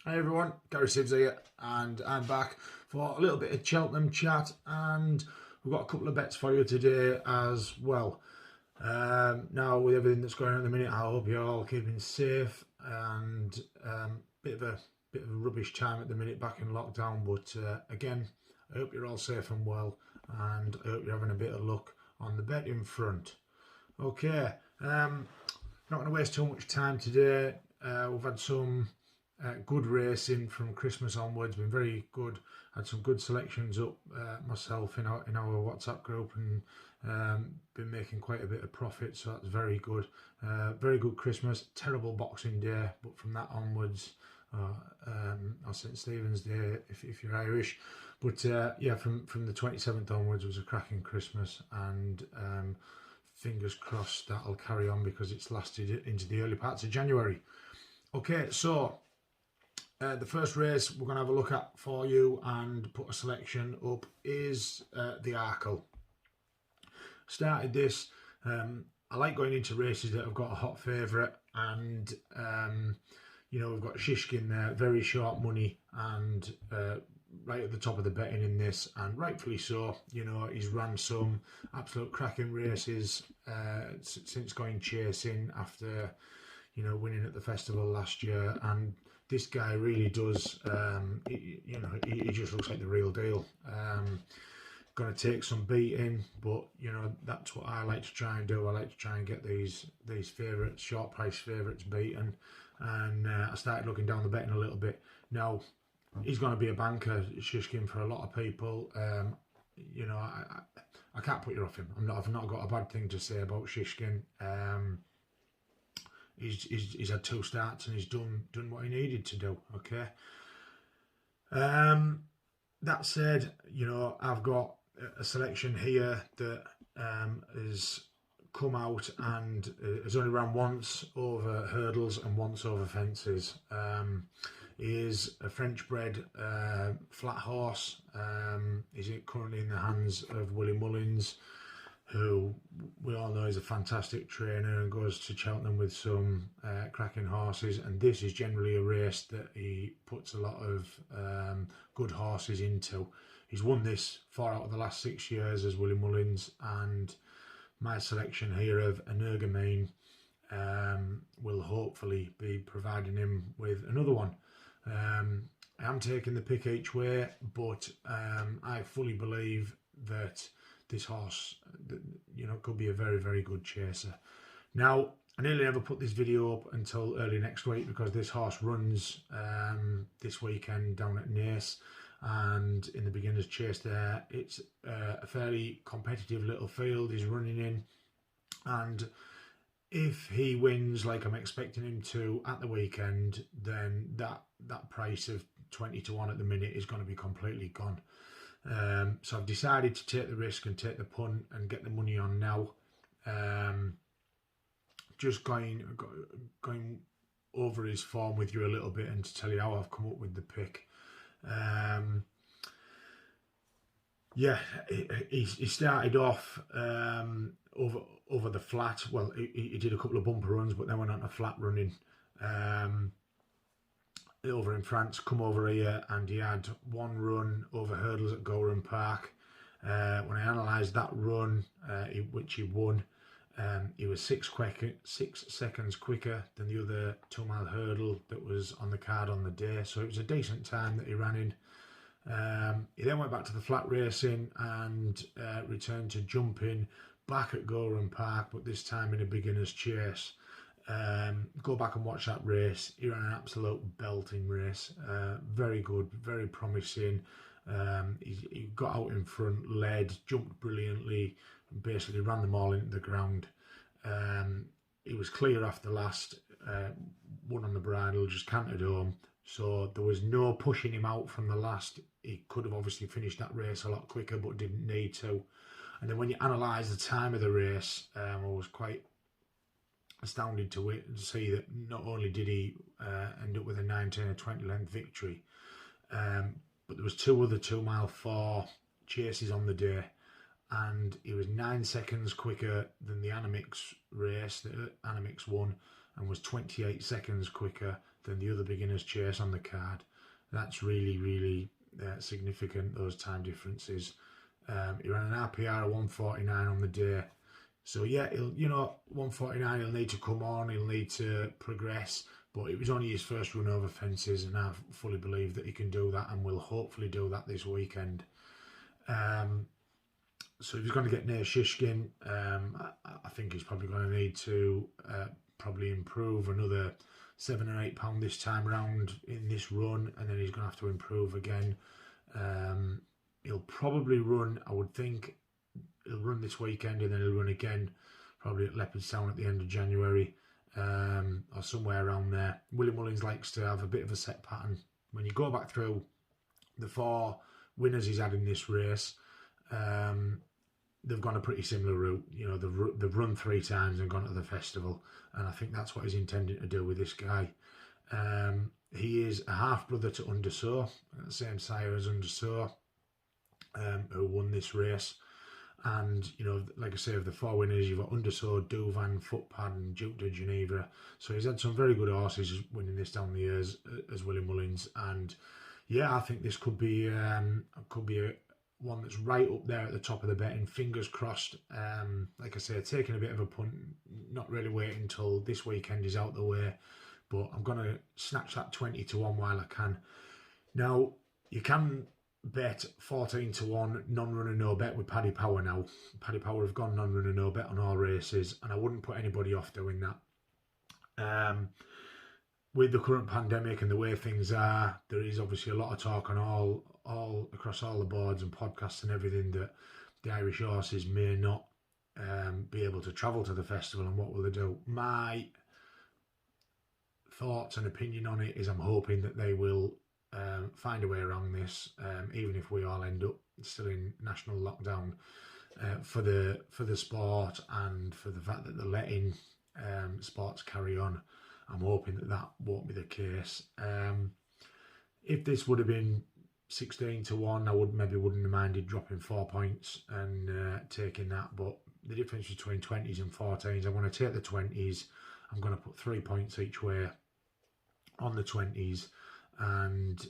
Hey everyone, Gary Sibbs here, and I'm back for a little bit of Cheltenham chat, and we've got a couple of bets for you today as well. Now, with everything that's going on at the minute, I hope you're all keeping safe, and bit of a rubbish time at the minute back in lockdown, but again, I hope you're all safe and well, and I hope you're having a bit of luck on the betting front. Okay, not going to waste too much time today. We've had some good racing from Christmas onwards, been very good. Had some good selections up myself in our WhatsApp group, and been making quite a bit of profit, so that's very good. Very good Christmas, terrible Boxing Day, but from that onwards, or St Stephen's Day if you're Irish, but yeah, from the 27th onwards was a cracking Christmas, and fingers crossed that'll carry on because it's lasted into the early parts of January. Okay, so the first race we're going to have a look at for you and put a selection up is the Arkle. Started this, I like going into races that have got a hot favourite, and you know, we've got Shishkin there, very short money, and right at the top of the betting in this, and rightfully so. You know, he's run some absolute cracking races since going chasing after, you know, winning at the festival last year, and this guy really does, you know, he just looks like the real deal. Going to take some beating, but you know, that's what I like to try and do. I like to try and get these favourites, short price favourites beaten, and I started looking down the betting a little bit. Now, he's going to be a banker, Shishkin, for a lot of people. You know, I can't put you off him. I've not got a bad thing to say about Shishkin. He's had 2 starts and he's done what he needed to do. Okay. That said, you know, I've got a selection here that has come out and has only ran once over hurdles and once over fences. He is a French-bred flat horse. He's currently in the hands of Willie Mullins, who we all know is a fantastic trainer and goes to Cheltenham with some cracking horses, and this is generally a race that he puts a lot of good horses into. He's won this 4 out of the last 6 years as Willie Mullins, and my selection here of Energamine will hopefully be providing him with another one. I am taking the pick each way, but I fully believe that this horse, you know, could be a very, very good chaser. Now, I nearly never put this video up until early next week because this horse runs this weekend down at Naas, and in the beginner's chase there, it's a fairly competitive little field he's running in, and if he wins like I'm expecting him to at the weekend, then that price of 20 to 1 at the minute is going to be completely gone. So I've decided to take the risk and take the punt and get the money on now. Just going over his form with you a little bit and to tell you how I've come up with the pick. Yeah, he started off over the flat. Well, he did a couple of bumper runs, but then went on to flat running. Over in France, come over here, and he had 1 run over hurdles at Gowran Park. When I analysed that run, which he won, he was 6 seconds quicker than the other 2-mile hurdle that was on the card on the day, so it was a decent time that he ran in. He then went back to the flat racing and returned to jumping back at Gowran Park, but this time in a beginner's chase. Go back and watch that race. He ran an absolute belting race. Very good, very promising. He got out in front, led, jumped brilliantly, basically ran them all into the ground. He was clear after last, won on the bridle, just cantered home. So there was no pushing him out from the last. He could have obviously finished that race a lot quicker, but didn't need to. And then when you analyse the time of the race, I was quite astounded to see that not only did he end up with a 9, 10 or 20 length victory, but there was 2 other 2-mile 4 chases on the day, and he was 9 seconds quicker than the Animix race that Animix won, and was 28 seconds quicker than the other beginner's chase on the card. That's really, really significant, those time differences. He ran an RPR of 149 on the day. So yeah, 149, he'll need to come on, he'll need to progress, but it was only his first run over fences, and I fully believe that he can do that, and will hopefully do that this weekend. So if he's going to get near Shishkin, I think he's probably going to need to probably improve another £7 or £8 this time round in this run, and then he's going to have to improve again. He'll probably run, I would think, he'll run this weekend, and then he'll run again, probably at Leopardstown at the end of January, or somewhere around there. Willie Mullins likes to have a bit of a set pattern. When you go back through the 4 winners he's had in this race, they've gone a pretty similar route. They've run 3 times and gone to the festival, and I think that's what he's intending to do with this guy. He is a half-brother to Undersow, the same sire as Undersow, who won this race. And, like I say, of the 4 winners, you've got Undersow, Douvan, Footpad and Duke de Geneva. So he's had some very good horses winning this down the years as Willie Mullins. And, yeah, I think this could be one that's right up there at the top of the betting. Fingers crossed. Like I say, taking a bit of a punt, not really waiting until this weekend is out the way. But I'm going to snatch that 20 to 1 while I can. Now, you can bet 14 to 1 non-runner no bet with Paddy Power now. Paddy Power have gone non-runner no bet on all races, and I wouldn't put anybody off doing that. With the current pandemic and the way things are, there is obviously a lot of talk on all across all the boards and podcasts and everything that the Irish horses may not be able to travel to the festival, and what will they do? My thoughts and opinion on it is I'm hoping that they will find a way around this, even if we all end up still in national lockdown, for the sport and for the fact that they're letting sports carry on. I'm hoping that won't be the case. If this would have been 16 to 1, I wouldn't have minded dropping 4 points and taking that. But the difference between 20s and 14s, I'm going to take the 20s. I'm going to put 3 points each way on the 20s. And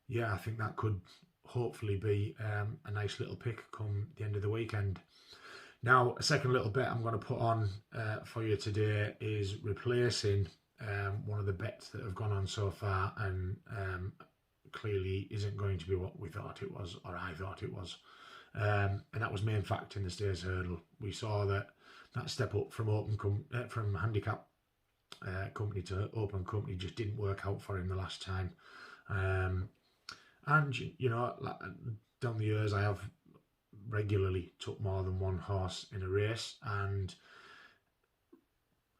yeah, I think that could hopefully be a nice little pick come the end of the weekend. Now, a second little bet I'm going to put on for you today is replacing one of the bets that have gone on so far, and clearly isn't going to be what we thought it was, or I thought it was. And that was Main Fact in the Stayers Hurdle. We saw that step up from handicap company to open company just didn't work out for him the last time. And down the years I have regularly took more than one horse in a race, and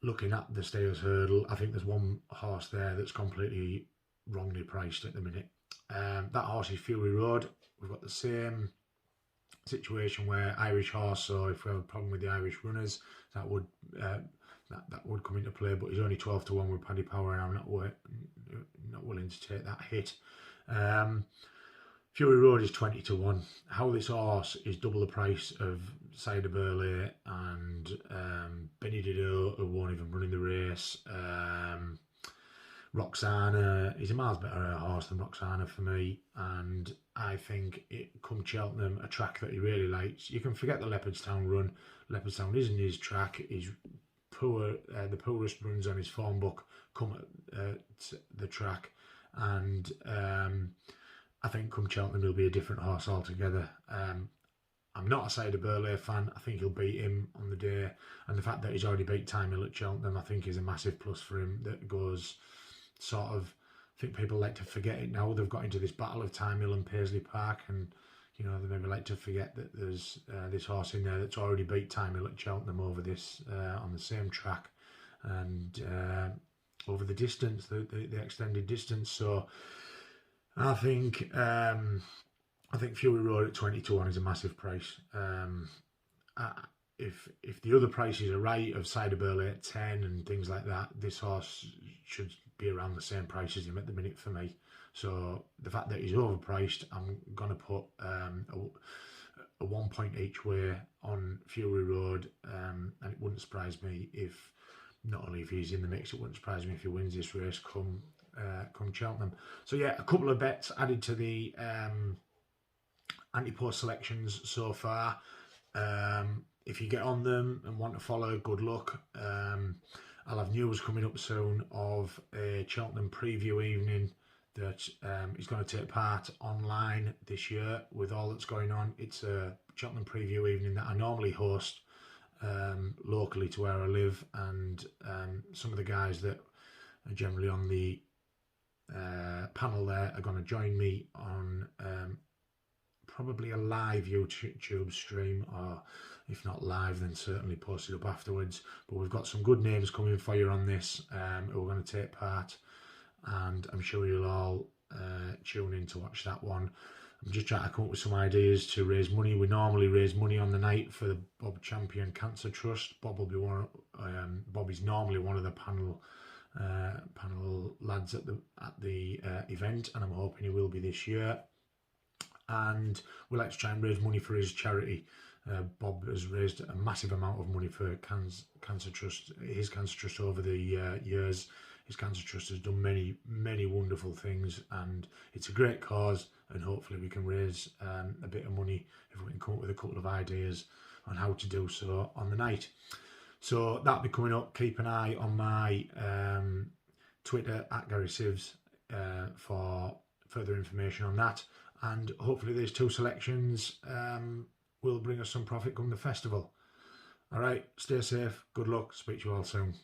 looking at the Stayers Hurdle, I think there's one horse there that's completely wrongly priced at the minute. That horse is Fury Road. We've got the same situation where Irish horse, so if we have a problem with the Irish runners, that would come into play, but he's only 12 to 1 with Paddy Power, and I'm not willing to take that hit. Fury Road is 20 to 1. How this horse is double the price of Cider Burley and Benny Dido, who won't even run in the race. Roxana, he's a miles better horse than Roxana for me, and I think it come Cheltenham, a track that he really likes. You can forget the Leopardstown run. Leopardstown isn't his track. He's poor. The poorest runs on his form book come at the track, and I think come Cheltenham he'll be a different horse altogether. I'm not a Cider Burley fan. I think he'll beat him on the day, and the fact that he's already beat Time Hill at Cheltenham I think is a massive plus for him. That goes sort of, I think people like to forget it now. They've got into this battle of Time Hill and Paisley Park, and they maybe like to forget that there's this horse in there that's already beat Time Hill at Cheltenham over this on the same track, and over the distance, the extended distance. So I think Fury Road at 20 to 1 is a massive price. If the other prices are right, of Cider Burley at 10 and things like that, this horse should be around the same price as him at the minute for me. So the fact that he's overpriced, I'm going to put a 1 point each way on Fury Road, and it wouldn't surprise me if not only if he's in the mix, it wouldn't surprise me if he wins this race come Cheltenham. So yeah, a couple of bets added to the anti-post selections so far. If you get on them and want to follow, good luck. I'll have news coming up soon of a Cheltenham preview evening that is going to take part online this year with all that's going on. It's a Cheltenham preview evening that I normally host locally to where I live, and some of the guys that are generally on the panel there are going to join me on probably a live YouTube stream, or if not live, then certainly posted up afterwards. But we've got some good names coming for you on this who are going to take part, and I'm sure you'll all tune in to watch that one. I'm just trying to come up with some ideas to raise money. We normally raise money on the night for the Bob Champion Cancer Trust. Bob will be one. Bobby's normally one of the panel lads at the event, and I'm hoping he will be this year. And we like to try and raise money for his charity. Bob has raised a massive amount of money for Cancer Trust, his Cancer Trust over the years. His Cancer Trust has done many wonderful things, and it's a great cause, and hopefully we can raise a bit of money if we can come up with a couple of ideas on how to do so on the night. So that'll be coming up. Keep an eye on my Twitter @GarySivs for further information on that, and hopefully these two selections will bring us some profit come the festival. All right, stay safe, good luck, speak to you all soon.